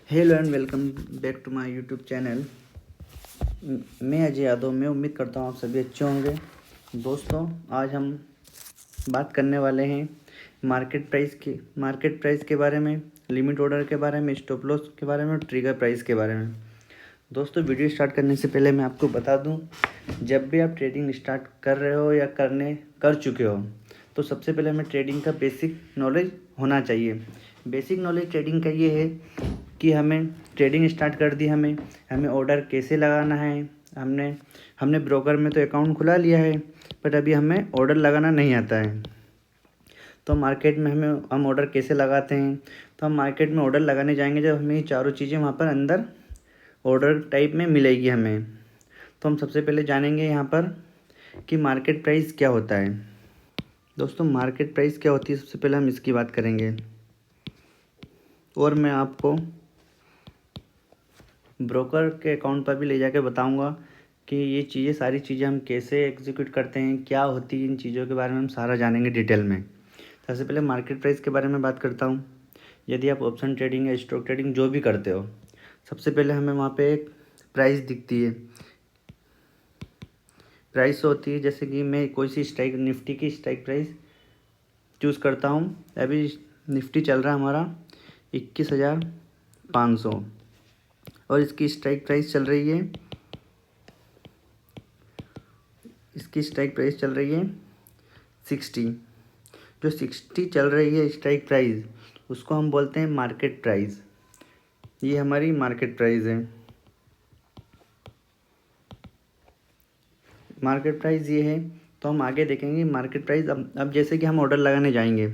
Hello and welcome back to my YouTube channel. मैं अजय यादव। मैं उम्मीद करता हूँ आप सभी अच्छे होंगे। दोस्तों, आज हम बात करने वाले हैं मार्केट प्राइस के बारे में, लिमिट ऑर्डर के बारे में, स्टॉप लॉस के बारे में और ट्रिगर प्राइस के बारे में। दोस्तों, वीडियो स्टार्ट करने से पहले मैं आपको बता दूं, जब भी आप ट्रेडिंग स्टार्ट कर रहे हो या कर चुके हो तो सबसे पहले हमें ट्रेडिंग का बेसिक नॉलेज होना चाहिए। बेसिक नॉलेज ट्रेडिंग का ये है कि हमें ट्रेडिंग स्टार्ट कर दी, हमें ऑर्डर कैसे लगाना है। हमने ब्रोकर में तो अकाउंट खुला लिया है, बट अभी हमें ऑर्डर लगाना नहीं आता है। तो मार्केट में हम ऑर्डर कैसे लगाते हैं, तो हम मार्केट में ऑर्डर लगाने जाएंगे जब हमें ये चारों चीज़ें वहाँ पर अंदर ऑर्डर टाइप में मिलेगी हमें। तो हम सबसे पहले जानेंगे यहाँ पर कि मार्केट प्राइस क्या होता है। दोस्तों, मार्केट प्राइस क्या होती है, सबसे पहले हम इसकी बात करेंगे और मैं आपको ब्रोकर के अकाउंट पर भी ले जाके बताऊंगा कि ये सारी चीज़ें हम कैसे एग्जीक्यूट करते हैं, क्या होती है, इन चीज़ों के बारे में हम सारा जानेंगे डिटेल में। सबसे पहले मार्केट प्राइस के बारे में बात करता हूँ। यदि आप ऑप्शन ट्रेडिंग या स्टॉक ट्रेडिंग जो भी करते हो, सबसे पहले हमें वहाँ पे एक प्राइस दिखती है। प्राइस होती है, जैसे कि मैं कोई सी निफ्टी की स्ट्राइक प्राइस चूज़ करता हूँ। अभी निफ्टी चल रहा है हमारा 21,500 और इसकी स्ट्राइक प्राइस चल रही है 60। जो 60 चल रही है स्ट्राइक प्राइस, उसको हम बोलते हैं मार्केट प्राइस। ये हमारी मार्केट प्राइस है। मार्केट प्राइस ये है। तो हम आगे देखेंगे मार्केट प्राइस। अब जैसे कि हम ऑर्डर लगाने जाएंगे,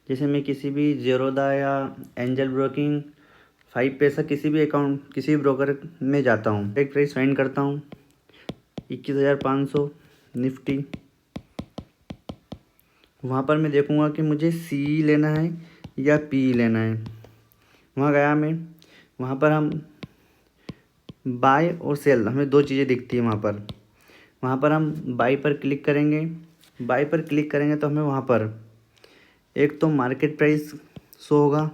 जैसे मैं किसी भी ज़ेरोदा या एंजल ब्रोकिंग 5 पैसा किसी भी ब्रोकर में जाता हूँ, एक प्राइस फाइंड करता हूँ 21,500 निफ्टी। वहाँ पर मैं देखूँगा कि मुझे सी लेना है या पी लेना है। वहाँ गया मैं, वहाँ पर हम बाय और सेल, हमें दो चीज़ें दिखती है वहाँ पर हम बाय पर क्लिक करेंगे। बाय पर क्लिक करेंगे तो हमें वहाँ पर एक तो मार्केट प्राइस शो होगा,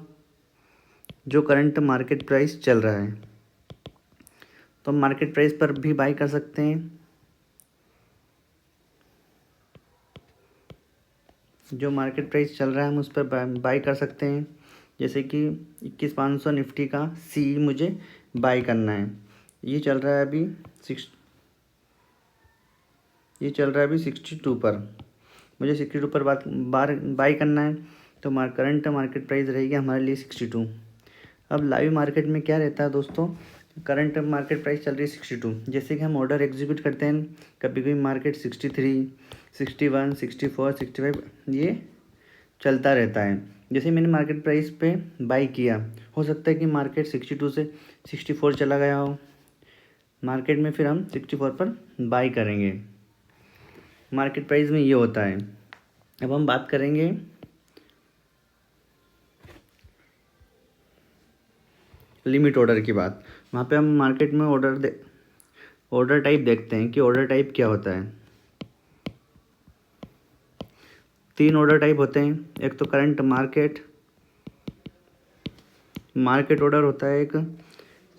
जो करंट मार्केट प्राइस चल रहा है। तो हम मार्केट प्राइस पर भी बाय कर सकते हैं। जो मार्केट प्राइस चल रहा है हम उस पर बाय कर सकते हैं। जैसे कि 21,500 निफ्टी का सी मुझे बाय करना है। ये चल रहा है अभी 62 पर। मुझे 62 पर बाय करना है। तो करंट मार्केट प्राइस रहेगी हमारे लिए 62। अब लाइव मार्केट में क्या रहता है दोस्तों, करंट मार्केट प्राइस चल रही है 62। जैसे कि हम ऑर्डर एग्जीक्यूट करते हैं, कभी कभी मार्केट 63, 61, 64, 65 ये चलता रहता है। जैसे मैंने मार्केट प्राइस पे बाई किया, हो सकता है कि मार्केट 62 से 64 चला गया हो। मार्केट में फिर हम 64 पर बाई करेंगे। मार्केट प्राइस में ये होता है। अब हम बात करेंगे लिमिट ऑर्डर की बात। वहाँ पे हम मार्केट में ऑर्डर टाइप देखते हैं कि ऑर्डर टाइप क्या होता है। 3 ऑर्डर टाइप होते हैं। एक तो करंट मार्केट ऑर्डर होता है, एक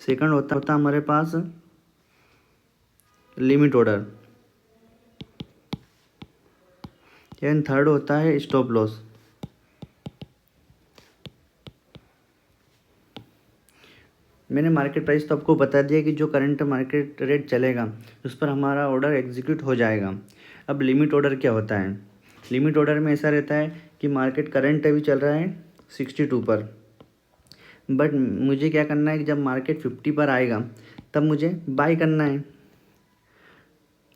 सेकंड होता है हमारे पास लिमिट ऑर्डर, एंड थर्ड होता है स्टॉप लॉस। मैंने मार्केट प्राइस तो आपको बता दिया कि जो करंट मार्केट रेट चलेगा उस पर हमारा ऑर्डर एग्जीक्यूट हो जाएगा। अब लिमिट ऑर्डर क्या होता है। लिमिट ऑर्डर में ऐसा रहता है कि मार्केट करंट अभी चल रहा है 62 पर, बट मुझे क्या करना है कि जब मार्केट 50 पर आएगा तब मुझे बाय करना है,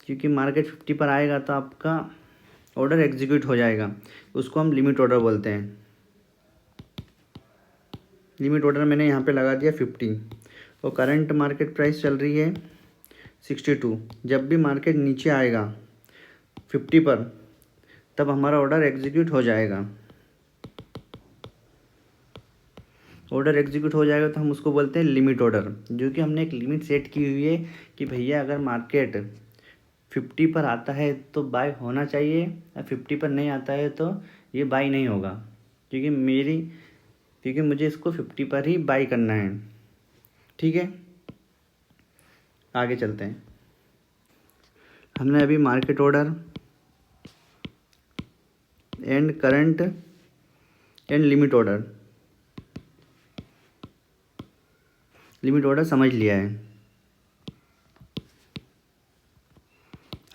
क्योंकि मार्केट 50 पर आएगा तो आपका ऑर्डर एग्जीक्यूट हो जाएगा। उसको हम लिमिट ऑर्डर बोलते हैं। लिमिट ऑर्डर मैंने यहाँ पे लगा दिया 50 और करंट मार्केट प्राइस चल रही है 62। जब भी मार्केट नीचे आएगा 50 पर तब हमारा ऑर्डर एग्जीक्यूट हो जाएगा। ऑर्डर एग्जीक्यूट हो जाएगा तो हम उसको बोलते हैं लिमिट ऑर्डर, जो कि हमने एक लिमिट सेट की हुई है कि भैया अगर मार्केट 50 पर आता है तो बाय होना चाहिए, या 50 पर नहीं आता है तो ये बाय नहीं होगा, क्योंकि मुझे इसको 50 पर ही बाय करना है। ठीक है, आगे चलते हैं। हमने अभी market order and current and limit order समझ लिया है।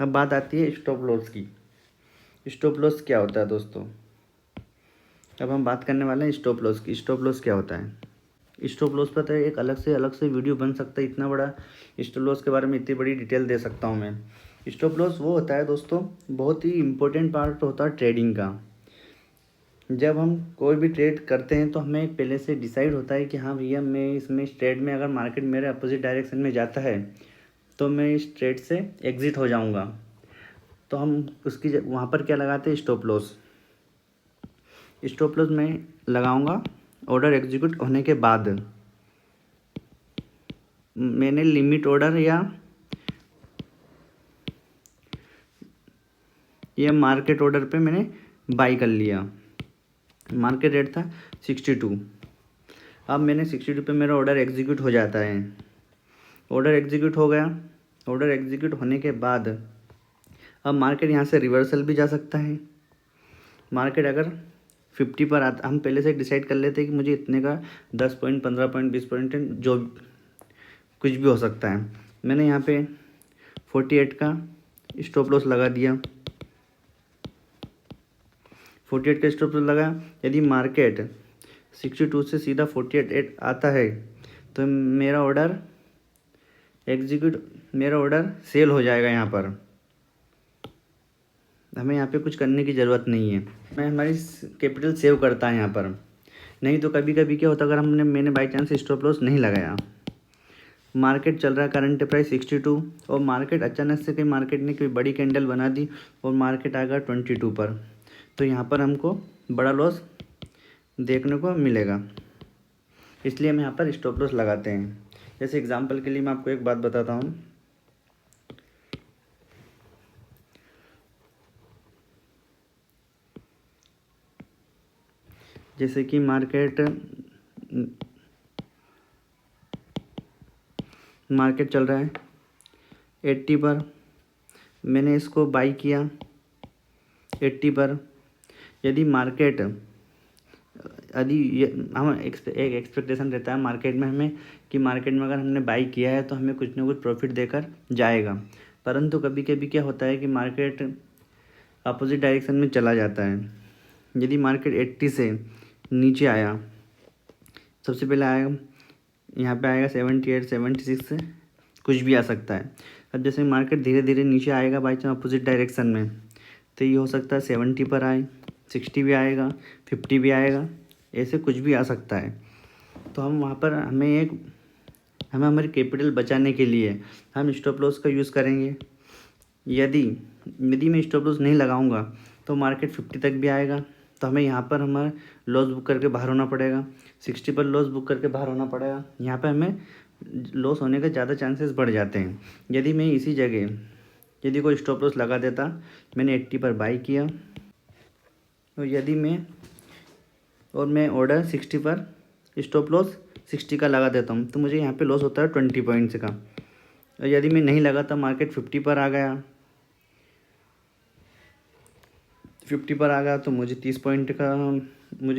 अब बात आती है स्टॉप लॉस की। स्टॉप लॉस क्या होता है दोस्तों? अब हम बात करने वाले हैं स्टॉप लॉस की। स्टॉप लॉस क्या होता है? स्टॉप लॉस पर तो एक अलग से वीडियो बन सकता है। इतना बड़ा स्टॉप लॉस के बारे में इतनी बड़ी डिटेल दे सकता हूँ मैं। स्टॉप लॉस वो होता है दोस्तों, बहुत ही इम्पोर्टेंट पार्ट होता है ट्रेडिंग का। जब हम कोई भी ट्रेड करते हैं तो हमें पहले से डिसाइड होता है कि हाँ भैया, मैं इसमें इस ट्रेड में अगर मार्केट मेरे अपोजिट डायरेक्शन में जाता है तो मैं इस ट्रेड से एग्ज़िट हो जाऊंगा। तो हम उसकी वहाँ पर क्या लगाते हैं? Stop loss. स्टॉप लॉस मैं लगाऊंगा ऑर्डर एग्जीक्यूट होने के बाद। मैंने लिमिट ऑर्डर या मार्केट ऑर्डर पे मैंने बाई कर लिया। मार्केट रेट था 62। अब मैंने 62 पे मेरा ऑर्डर एग्जीक्यूट हो जाता है। ऑर्डर एग्जीक्यूट हो गया। ऑर्डर एग्जीक्यूट होने के बाद अब मार्केट यहाँ से रिवर्सल भी जा सकता है। मार्केट अगर 50 पर आता, हम पहले से डिसाइड कर लेते हैं कि मुझे इतने का 10 पॉइंट 15 पॉइंट 20 पॉइंट जो कुछ भी हो सकता है। मैंने यहाँ पे 48 का स्टॉप लॉस लगा दिया। 48 का स्टॉप लॉस लगा। यदि मार्केट 62 से सीधा 48 आता है तो मेरा ऑर्डर सेल हो जाएगा। यहाँ पर हमें यहाँ पे कुछ करने की ज़रूरत नहीं है। मैं हमारी कैपिटल सेव करता है यहाँ पर। नहीं तो कभी कभी क्या होता है, अगर मैंने बाई चांस स्टॉप लॉस नहीं लगाया, मार्केट चल रहा है करंट प्राइस 62 और मार्केट अचानक से मार्केट ने कोई बड़ी कैंडल बना दी और मार्केट आ गया 22 पर, तो यहाँ पर हमको बड़ा लॉस देखने को मिलेगा। इसलिए हम यहाँ पर स्टॉप लॉस लगाते हैं। जैसे एग्जांपल के लिए मैं आपको एक बात बताता हूँ। जैसे कि मार्केट चल रहा है 80 पर, मैंने इसको बाई किया 80 पर। यदि मार्केट हम एक एक्सपेक्टेशन रहता है मार्केट में हमें कि मार्केट में अगर हमने बाई किया है तो हमें कुछ ना कुछ प्रॉफिट देकर जाएगा। परंतु कभी कभी क्या होता है कि मार्केट अपोजिट डायरेक्शन में चला जाता है। यदि मार्केट 80 से नीचे आया, सबसे पहले आएगा यहाँ पे आएगा 78 76 से कुछ भी आ सकता है। अब जैसे मार्केट धीरे धीरे नीचे आएगा बाई चांस अपोजिट डायरेक्शन में, तो ये हो सकता है 70 पर आए, 60 भी आएगा, 50 भी आएगा, ऐसे कुछ भी आ सकता है। तो हम वहाँ पर हमें हमारी कैपिटल बचाने के लिए हम स्टॉप लॉस का यूज़ करेंगे। यदि मैं स्टॉप लॉस नहीं लगाऊंगा तो मार्केट 50 तक भी आएगा, तो हमें यहाँ पर हमारा लॉस बुक करके बाहर होना पड़ेगा। 60 पर लॉस बुक करके बाहर होना पड़ेगा। यहाँ पर हमें लॉस होने के ज़्यादा चांसेस बढ़ जाते हैं। यदि मैं इसी जगह यदि कोई स्टॉप लॉस लगा देता, मैंने 80 पर बाई किया और यदि मैं ऑर्डर 60 पर स्टॉप लॉस 60 का लगा देता हूँ, तो मुझे यहाँ पे लॉस होता है 20 पॉइंट्स का। और यदि मैं नहीं लगाता, मार्केट 50 पर आ गया, 50 पर आ गया तो मुझे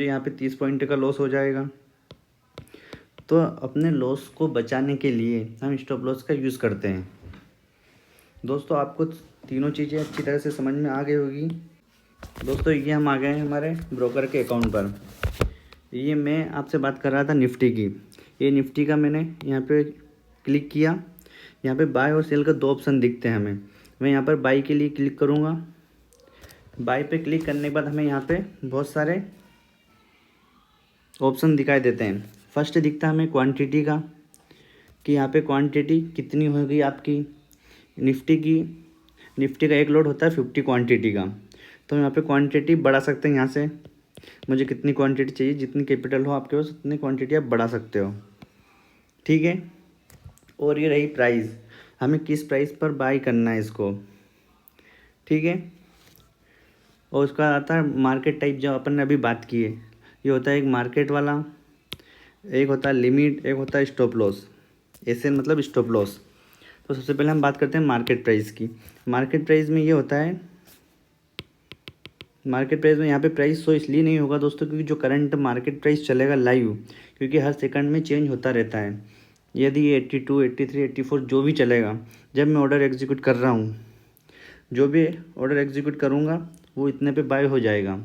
यहाँ पे 30 पॉइंट का लॉस हो जाएगा। तो अपने लॉस को बचाने के लिए हम स्टॉप लॉस का यूज़ करते हैं। दोस्तों, आपको तीनों चीज़ें अच्छी तरह से समझ में आ गई होगी। दोस्तों, ये हम आ गए हैं हमारे ब्रोकर के अकाउंट पर। ये मैं आपसे बात कर रहा था निफ्टी की। ये निफ्टी का मैंने यहाँ पे क्लिक किया। यहाँ पे बाय और सेल का 2 ऑप्शन दिखते हैं हमें। मैं यहाँ पर बाई के लिए क्लिक करूँगा। बाई पे क्लिक करने के बाद हमें यहाँ पे बहुत सारे ऑप्शन दिखाई देते हैं। फर्स्ट दिखता है हमें क्वांटिटी का, कि यहाँ पे क्वांटिटी कितनी होगी आपकी। निफ्टी का एक लॉट होता है 50 क्वांटिटी का, तो यहाँ पे क्वांटिटी बढ़ा सकते हैं। यहाँ से मुझे कितनी क्वांटिटी चाहिए, जितनी कैपिटल हो आपके पास उतनी क्वांटिटी आप बढ़ा सकते हो, ठीक है। और ये रही प्राइस, हमें किस प्राइस पर बाई करना है इसको, ठीक है। और उसका आता है मार्केट टाइप, जो अपन ने अभी बात की है। ये होता है एक मार्केट वाला, एक होता है लिमिट, एक होता है स्टॉप लॉस। SL मतलब स्टॉप लॉस। तो सबसे पहले हम बात करते हैं मार्केट प्राइस की। मार्केट प्राइस में ये होता है, मार्केट प्राइस में यहाँ पे प्राइस शो इसलिए नहीं होगा दोस्तों क्योंकि जो करंट मार्केट प्राइस चलेगा लाइव, क्योंकि हर सेकंड में चेंज होता रहता है। यदि ये 82, 83, 84 जो भी चलेगा, जब मैं ऑर्डर एग्जीक्यूट कर रहा हूँ, जो भी ऑर्डर एग्जीक्यूट करूँगा वो इतने पे बाय हो जाएगा।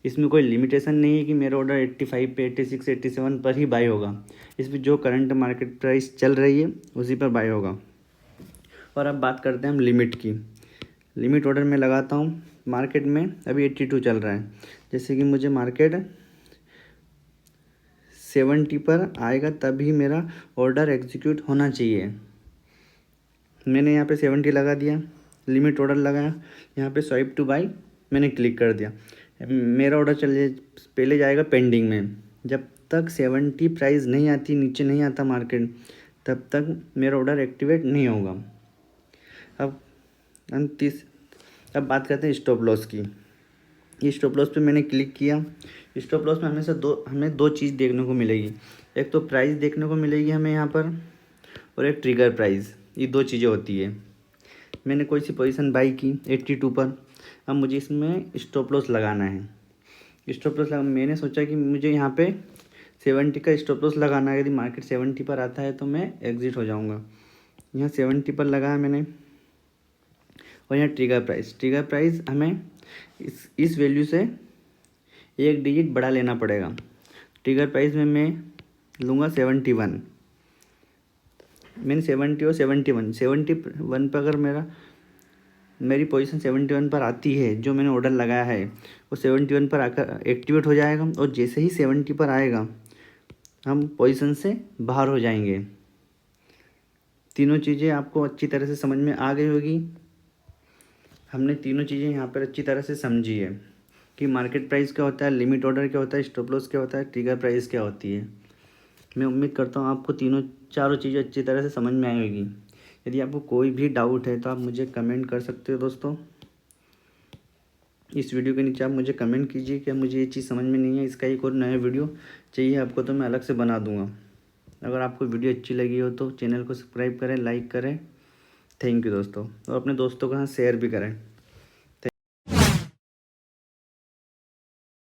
इसमें कोई लिमिटेशन नहीं है कि मेरा ऑर्डर 85 पे, 86, 87 पर ही बाय होगा। इसमें जो करंट मार्केट प्राइस चल रही है उसी पर बाय होगा। और अब बात करते हैं हम लिमिट की। लिमिट ऑर्डर में लगाता हूँ, मार्केट में अभी 82 चल रहा है, जैसे कि मुझे मार्केट 70 पर आएगा तभी मेरा ऑर्डर एग्जीक्यूट होना चाहिए। मैंने यहाँ पे 70 लगा दिया, लिमिट ऑर्डर लगाया, यहाँ पे स्वाइप टू बाई मैंने क्लिक कर दिया। मेरा ऑर्डर पहले जाएगा पेंडिंग में। जब तक 70 प्राइस नहीं आती, नीचे नहीं आता मार्केट, तब तक मेरा ऑर्डर एक्टिवेट नहीं होगा। अब बात करते हैं स्टॉप लॉस की। ये स्टॉप लॉस पे मैंने क्लिक किया। स्टॉप लॉस में हमें दो चीज़ देखने को मिलेगी। एक तो प्राइस देखने को मिलेगी हमें यहाँ पर, और एक ट्रिगर प्राइस। ये दो चीज़ें होती है। मैंने कोई सी पोजीशन बाई की 82 पर, अब मुझे इसमें स्टॉप लॉस लगाना है। स्टॉप लॉस मैंने सोचा कि मुझे यहाँ पे 70 का स्टॉप लॉस लगाना है। यदि मार्केट 70 पर आता है तो मैं एग्ज़िट हो जाऊँगा। यहाँ 70 पर लगाया मैंने। और यहाँ ट्रिगर प्राइस हमें इस वैल्यू से एक डिजिट बढ़ा लेना पड़ेगा। ट्रिगर प्राइस में मैं लूँगा 71। मैंने 70 और 71 पर अगर मेरी पोजीशन 71 पर आती है, जो मैंने ऑर्डर लगाया है वो 71 पर आकर एक्टिवेट हो जाएगा। और जैसे ही 70 पर आएगा हम पोजीशन से बाहर हो जाएंगे। तीनों चीज़ें आपको अच्छी तरह से समझ में आ गई होगी। हमने तीनों चीज़ें यहाँ पर अच्छी तरह से समझी है कि मार्केट प्राइस क्या होता है, लिमिट ऑर्डर क्या होता है, स्टॉप लॉस क्या होता है, ट्रिगर प्राइस क्या होती है। मैं उम्मीद करता हूँ आपको चारों चीज़ें अच्छी तरह से समझ में आई होगी। यदि आपको कोई भी डाउट है तो आप मुझे कमेंट कर सकते हो दोस्तों। इस वीडियो के नीचे आप मुझे कमेंट कीजिए कि मुझे ये चीज़ समझ में नहीं है, इसका एक और नया वीडियो चाहिए आपको तो मैं अलग से बना दूँगा। अगर आपको वीडियो अच्छी लगी हो तो चैनल को सब्सक्राइब करें, लाइक करें। थैंक यू दोस्तों, और अपने दोस्तों के साथ शेयर भी करें।